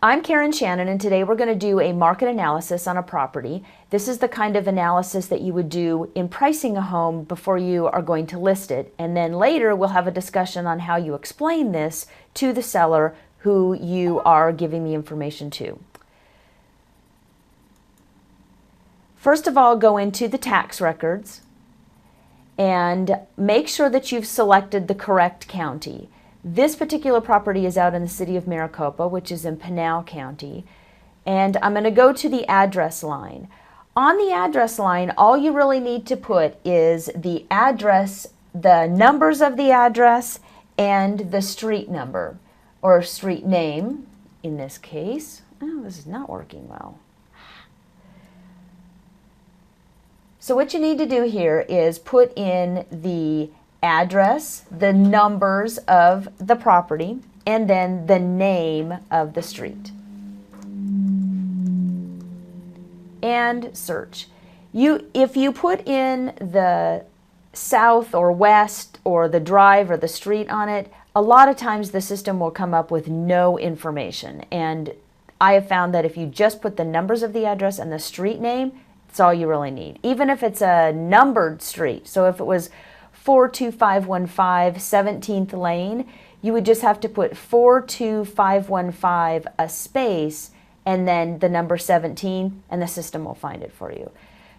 I'm Caryn Shannon, and today we're going to do a market analysis on a property. This is the kind of analysis that you would do in pricing a home before you are going to list it. And then later we'll have a discussion on how you explain this to the seller who you are giving the information to. First of all, go into the tax records and make sure that you've selected the correct county. This particular property is out in the city of Maricopa, which is in Pinal County. And I'm going to go to the address line. On the address line, all you really need to put is the address, the numbers of the address, and the street number, or street name in this case. Oh, this is not working well. So what you need to do here is put in the address, the numbers of the property, and then the name of the street. And search. If you put in the south or west or the drive or the street on it, a lot of times the system will come up with no information. And I have found that if you just put the numbers of the address and the street name, it's all you really need. Even if it's a numbered street. So if it was 42515 17th Lane, you would just have to put 42515 a space and then the number 17, and the system will find it for you.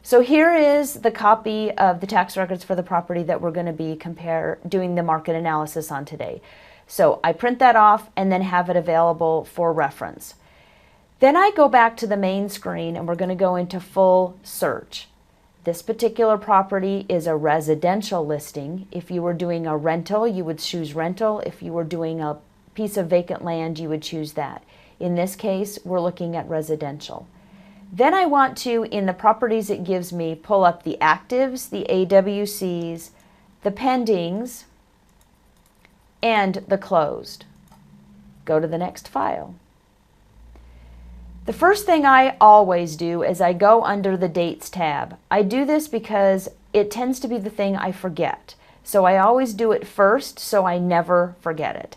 So here is the copy of the tax records for the property that we're going to be doing the market analysis on today. So I print that off and then have it available for reference. Then I go back to the main screen and we're going to go into full search. This particular property is a residential listing. If you were doing a rental, you would choose rental. If you were doing a piece of vacant land, you would choose that. In this case, we're looking at residential. Then I want to, in the properties it gives me, pull up the actives, the AWCs, the pendings, and the closed. Go to the next file. The first thing I always do is I go under the Dates tab. I do this because it tends to be the thing I forget. So I always do it first so I never forget it.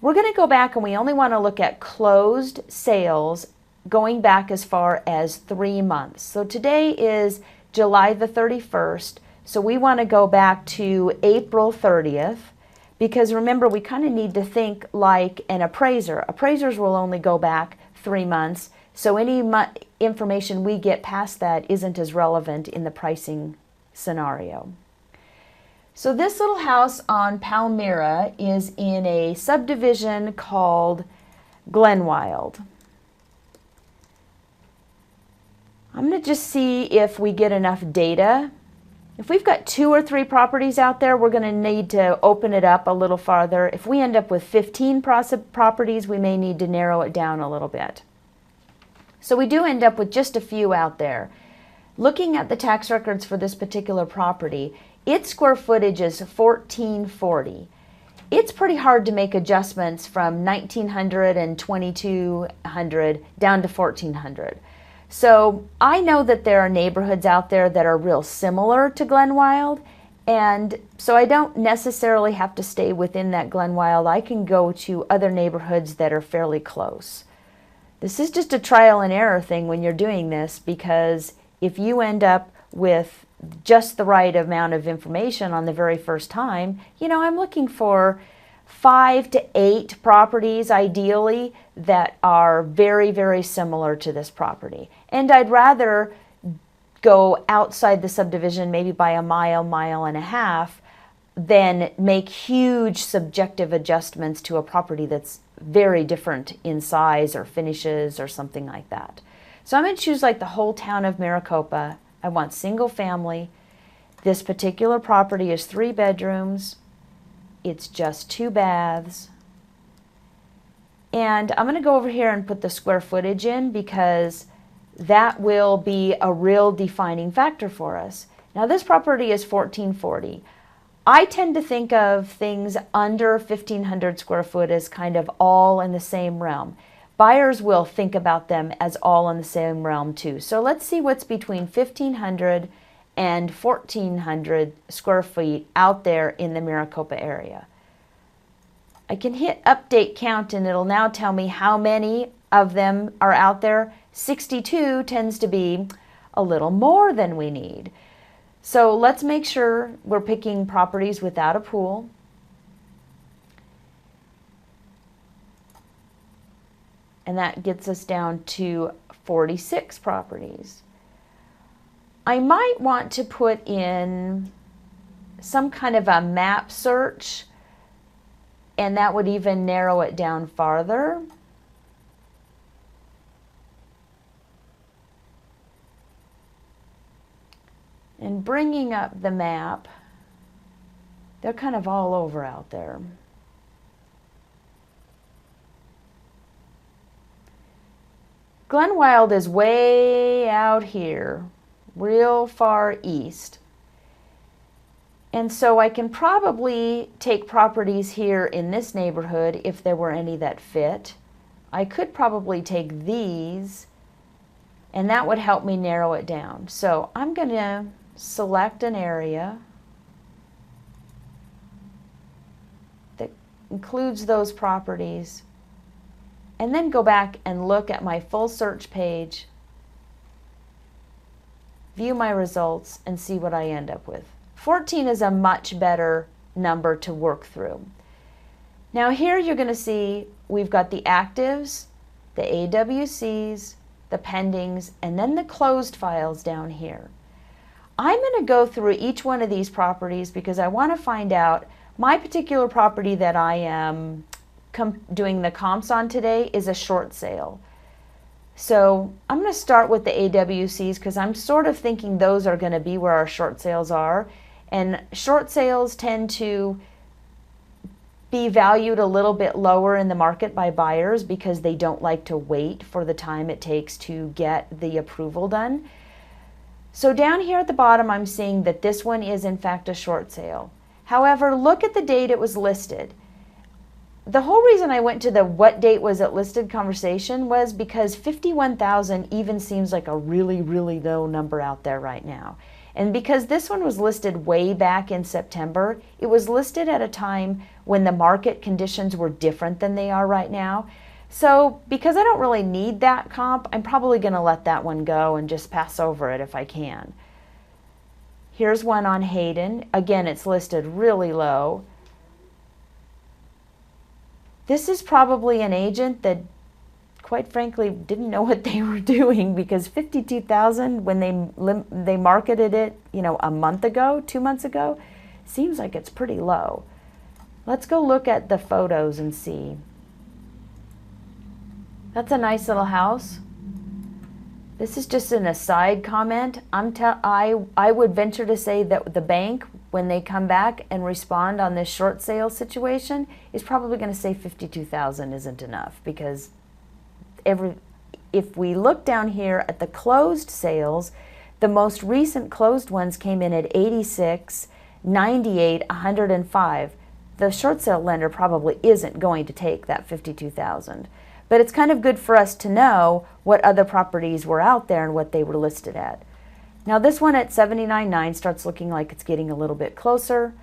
We're going to go back and we only want to look at closed sales going back as far as 3 months. So today is July the 31st. So we want to go back to April 30th because remember we kind of need to think like an appraiser. Appraisers will only go back 3 months. So any information we get past that isn't as relevant in the pricing scenario. So this little house on Palmyra is in a subdivision called Glenwild. I'm going to just see if we get enough data. If we've got 2 or 3 properties out there, we're going to need to open it up a little farther. If we end up with 15 properties, we may need to narrow it down a little bit. So we do end up with just a few out there. Looking at the tax records for this particular property, its square footage is 1440. It's pretty hard to make adjustments from 1900 and 2200 down to 1400. So I know that there are neighborhoods out there that are real similar to Glenwild, and so I don't necessarily have to stay within that Glenwild. I can go to other neighborhoods that are fairly close. This is just a trial and error thing when you're doing this, because if you end up with just the right amount of information on the very first time, I'm looking for 5 to 8 properties ideally that are very, very similar to this property. And I'd rather go outside the subdivision maybe by a mile, mile and a half than make huge subjective adjustments to a property that's very different in size or finishes or something like that. So I'm going to choose like the whole town of Maricopa. I want single family. This particular property is 3 bedrooms. It's just 2 baths. And I'm going to go over here and put the square footage in because that will be a real defining factor for us. Now this property is 1440. I tend to think of things under 1,500 square foot as kind of all in the same realm. Buyers will think about them as all in the same realm too. So let's see what's between 1,500 and 1,400 square feet out there in the Maricopa area. I can hit update count and it'll now tell me how many of them are out there, 62 tends to be a little more than we need. So let's make sure we're picking properties without a pool. And that gets us down to 46 properties. I might want to put in some kind of a map search, and that would even narrow it down farther. And bringing up the map, they're kind of all over out there. Glenwild is way out here, real far east. And so I can probably take properties here in this neighborhood if there were any that fit. I could probably take these, and that would help me narrow it down. So I'm going to select an area that includes those properties, and then go back and look at my full search page, view my results, and see what I end up with. 14 is a much better number to work through. Now here you're going to see we've got the actives, the AWCs, the pendings, and then the closed files down here. I'm going to go through each one of these properties because I want to find out my particular property that I am doing the comps on today is a short sale. So I'm going to start with the AWCs because I'm sort of thinking those are going to be where our short sales are. And short sales tend to be valued a little bit lower in the market by buyers because they don't like to wait for the time it takes to get the approval done. So down here at the bottom, I'm seeing that this one is in fact a short sale. However, look at the date it was listed. The whole reason I went to the what date was it listed conversation was because 51,000 even seems like a really, really low number out there right now. And because this one was listed way back in September, it was listed at a time when the market conditions were different than they are right now. So because I don't really need that comp, I'm probably going to let that one go and just pass over it if I can. Here's one on Hayden. Again, it's listed really low. This is probably an agent that, quite frankly, didn't know what they were doing because 52,000 when they marketed it, a month ago, 2 months ago, seems like it's pretty low. Let's go look at the photos and see. That's a nice little house. This is just an aside comment. I would venture to say that the bank, when they come back and respond on this short sale situation, is probably going to say 52,000 isn't enough because if we look down here at the closed sales, the most recent closed ones came in at 86, 98, 105. The short sale lender probably isn't going to take that 52,000. But it's kind of good for us to know what other properties were out there and what they were listed at. Now this one at 79.9 starts looking like it's getting a little bit closer.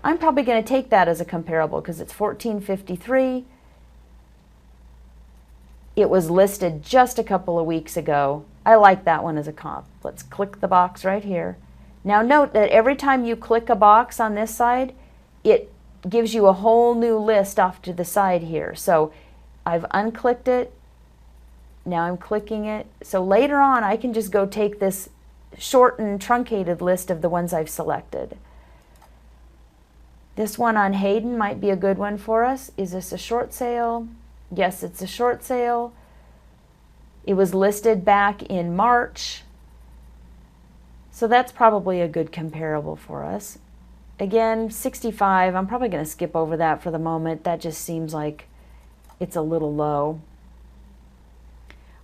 I'm probably going to take that as a comparable because it's 1453. It was listed just a couple of weeks ago. I like that one as a comp. Let's click the box right here. Now note that every time you click a box on this side, it gives you a whole new list off to the side here. So I've unclicked it. Now I'm clicking it. So later on, I can just go take this short and truncated list of the ones I've selected. This one on Hayden might be a good one for us. Is this a short sale? Yes, it's a short sale. It was listed back in March. So that's probably a good comparable for us. Again, 65, I'm probably going to skip over that for the moment. That just seems like it's a little low.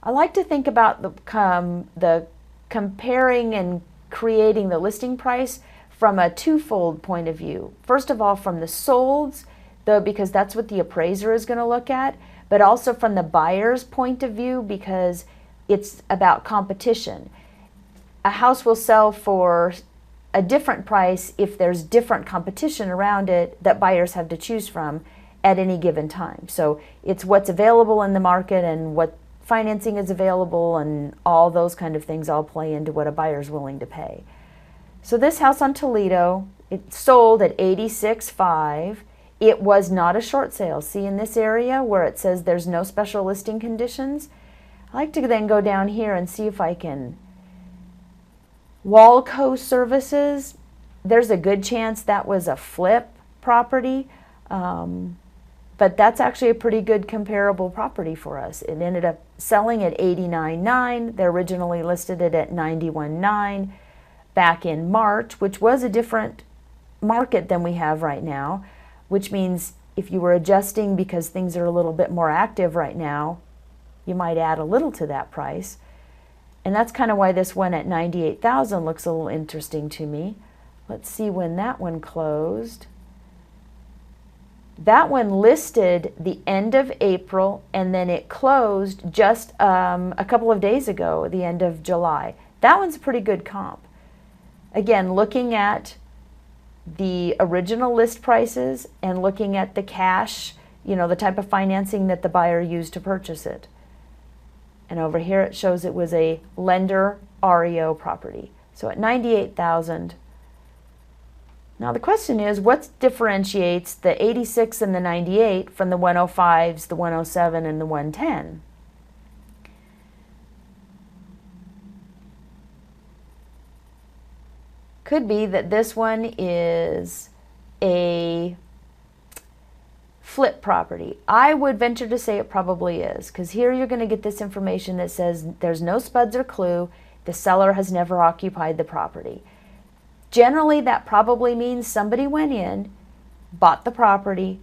I like to think about the comparing and creating the listing price from a twofold point of view. First of all, from the solds, because that's what the appraiser is going to look at, but also from the buyer's point of view because it's about competition. A house will sell for a different price if there's different competition around it that buyers have to choose from. at any given time. So it's what's available in the market and what financing is available, and all those kind of things all play into what a buyer's willing to pay. So this house on Toledo, it sold at $86,500. It was not a short sale. See, in this area where it says there's no special listing conditions, I like to then go down here and see if I can. Walco Services, there's a good chance that was a flip property, but that's actually a pretty good comparable property for us. It ended up selling at $89,900. They originally listed it at $91,900 back in March, which was a different market than we have right now, which means if you were adjusting because things are a little bit more active right now, you might add a little to that price. And that's kind of why this one at $98,000 looks a little interesting to me. Let's see when that one closed. That one listed the end of April, and then it closed just a couple of days ago, the end of July. That one's a pretty good comp. Again, looking at the original list prices and looking at the cash, the type of financing that the buyer used to purchase it. And over here it shows it was a lender REO property. So at $98,000. Now the question is, what differentiates the 86 and the 98 from the 105s, the 107, and the 110? Could be that this one is a flip property. I would venture to say it probably is, because here you're going to get this information that says there's no spuds or clue, the seller has never occupied the property. Generally, that probably means somebody went in, bought the property,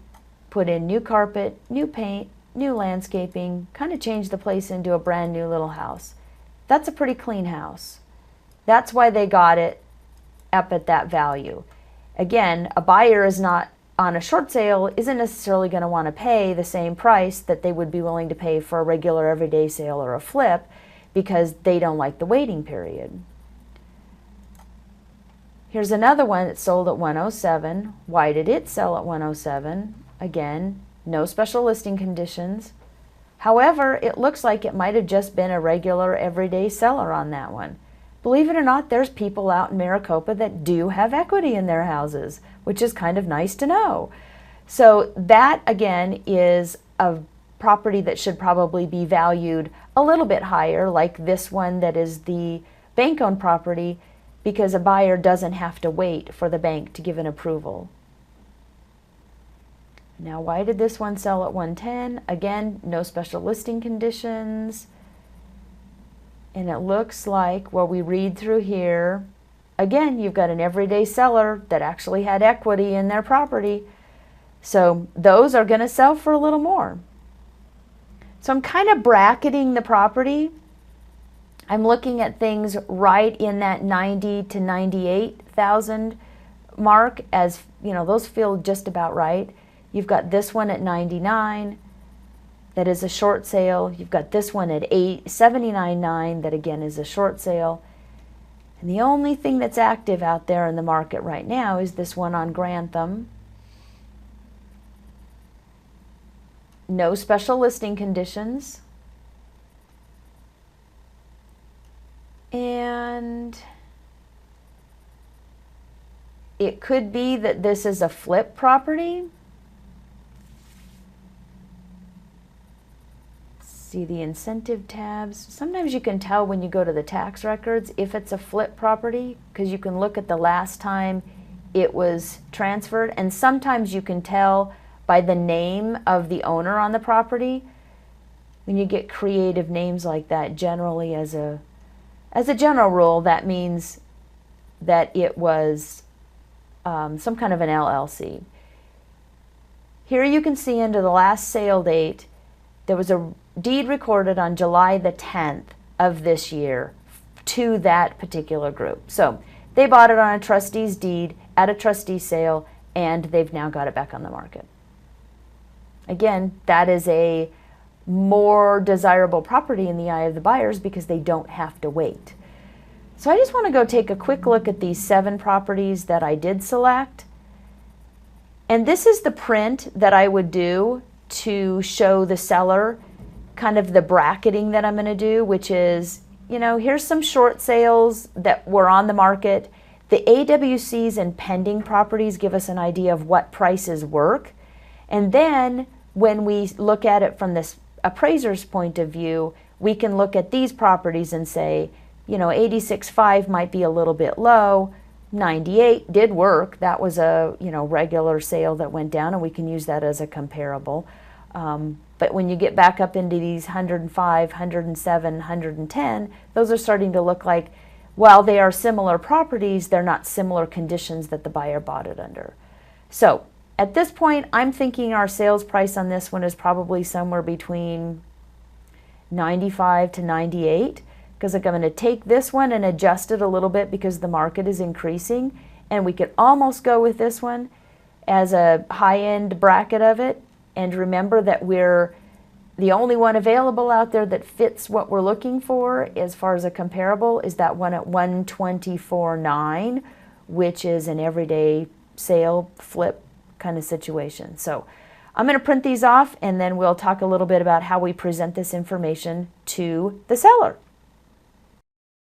put in new carpet, new paint, new landscaping, kind of changed the place into a brand new little house. That's a pretty clean house. That's why they got it up at that value. Again, a buyer is not on a short sale, isn't necessarily going to want to pay the same price that they would be willing to pay for a regular everyday sale or a flip, because they don't like the waiting period. Here's another one that sold at 107. Why did it sell at 107? Again, no special listing conditions. However, it looks like it might have just been a regular everyday seller on that one. Believe it or not, there's people out in Maricopa that do have equity in their houses, which is kind of nice to know. So that, again, is a property that should probably be valued a little bit higher, like this one that is the bank-owned property, because a buyer doesn't have to wait for the bank to give an approval. Now, why did this one sell at 110? Again, no special listing conditions. And it looks like, well, we read through here, again, you've got an everyday seller that actually had equity in their property. So those are going to sell for a little more. So I'm kind of bracketing the property. I'm looking at things right in that 90 to 98,000 mark, as those feel just about right. You've got this one at 99. That is a short sale. You've got this one at $79,900. That again is a short sale. And the only thing that's active out there in the market right now is this one on Grantham. No special listing conditions. And it could be that this is a flip property. See the incentive tabs. Sometimes you can tell when you go to the tax records if it's a flip property, because you can look at the last time it was transferred, and sometimes you can tell by the name of the owner on the property. When you get creative names like that, generally as a general rule, that means that it was some kind of an LLC. Here you can see under the last sale date, there was a deed recorded on July the 10th of this year to that particular group. So they bought it on a trustee's deed at a trustee sale, and they've now got it back on the market. Again, that is a more desirable property in the eye of the buyers because they don't have to wait. So I just want to go take a quick look at these 7 properties that I did select. And this is the print that I would do to show the seller kind of the bracketing that I'm going to do, which is, you know, here's some short sales that were on the market. The AWCs and pending properties give us an idea of what prices work. And then when we look at it from this appraiser's point of view, we can look at these properties and say, you know, 86.5 might be a little bit low. 98 did work. That was a, you know, regular sale that went down, and we can use that as a comparable. But when you get back up into these 105, 107, 110, those are starting to look like, while they are similar properties, they're not similar conditions that the buyer bought it under. So at this point, I'm thinking our sales price on this one is probably somewhere between 95 to 98, because I'm going to take this one and adjust it a little bit because the market is increasing, and we could almost go with this one as a high-end bracket of it. And remember that we're the only one available out there that fits what we're looking for as far as a comparable is that one at 124.9, which is an everyday sale flip kind of situation. So I'm going to print these off, and then we'll talk a little bit about how we present this information to the seller.